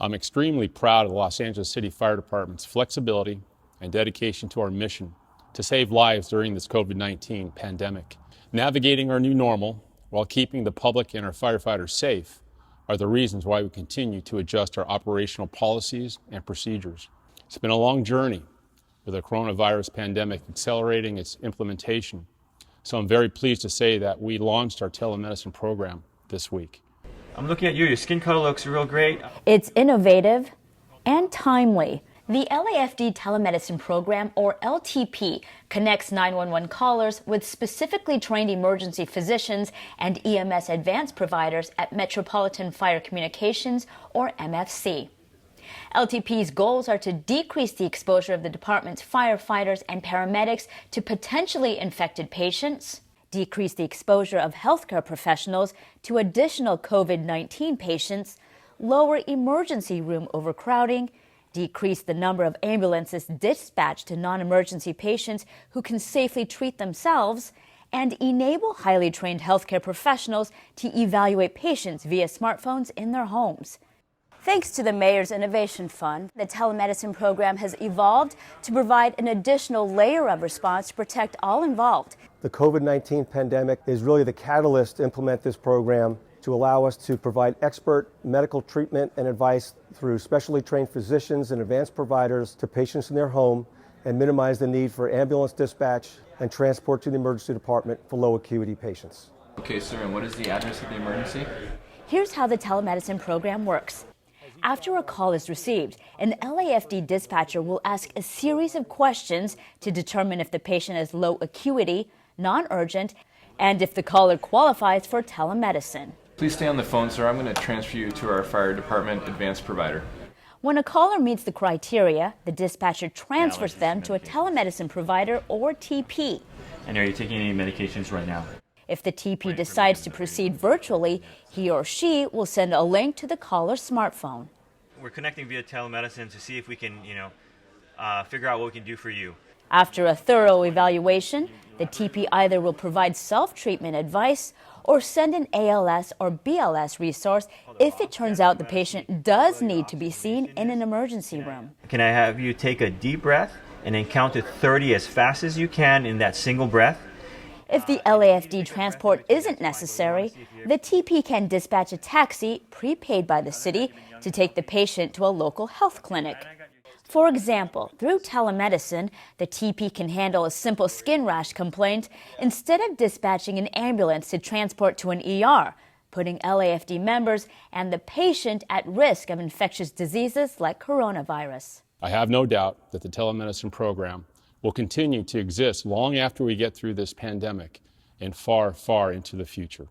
I'm extremely proud of the Los Angeles City Fire Department's flexibility and dedication to our mission to save lives during this COVID-19 pandemic. Navigating our new normal while keeping the public and our firefighters safe are the reasons why we continue to adjust our operational policies and procedures. It's been a long journey with the coronavirus pandemic accelerating its implementation. So I'm very pleased to say that we launched our telemedicine program this week. I'm looking at you. Your skin color looks real great. It's innovative and timely. The LAFD Telemedicine Program, or LTP, connects 911 callers with specifically trained emergency physicians and EMS advanced providers at Metropolitan Fire Communications, or MFC. LTP's goals are to decrease the exposure of the department's firefighters and paramedics to potentially infected patients, decrease the exposure of healthcare professionals to additional COVID-19 patients, lower emergency room overcrowding, decrease the number of ambulances dispatched to non-emergency patients who can safely treat themselves, and enable highly trained healthcare professionals to evaluate patients via smartphones in their homes. Thanks to the Mayor's Innovation Fund, the telemedicine program has evolved to provide an additional layer of response to protect all involved. The COVID-19 pandemic is really the catalyst to implement this program to allow us to provide expert medical treatment and advice through specially trained physicians and advanced providers to patients in their home and minimize the need for ambulance dispatch and transport to the emergency department for low acuity patients. Okay, sir, and what is the address of the emergency? Here's how the telemedicine program works. After a call is received, an LAFD dispatcher will ask a series of questions to determine if the patient is low acuity, non-urgent, and if the caller qualifies for telemedicine. Please stay on the phone, sir. I'm going to transfer you to our fire department advanced provider. When a caller meets the criteria, the dispatcher transfers them to a telemedicine provider or TP. And are you taking any medications right now? If the TP decides to proceed virtually, he or she will send a link to the caller's smartphone. We're connecting via telemedicine to see if we can, figure out what we can do for you. After a thorough evaluation, the TP either will provide self-treatment advice or send an ALS or BLS resource if it turns out the patient does need to be seen in an emergency room. Can I have you take a deep breath and then count to 30 as fast as you can in that single breath? If the LAFD transport isn't necessary, the TP can dispatch a taxi prepaid by the city to take the patient to a local health clinic. For example, through telemedicine, the TP can handle a simple skin rash complaint instead of dispatching an ambulance to transport to an ER, putting LAFD members and the patient at risk of infectious diseases like coronavirus. I have no doubt that the telemedicine program will continue to exist long after we get through this pandemic and far, far into the future.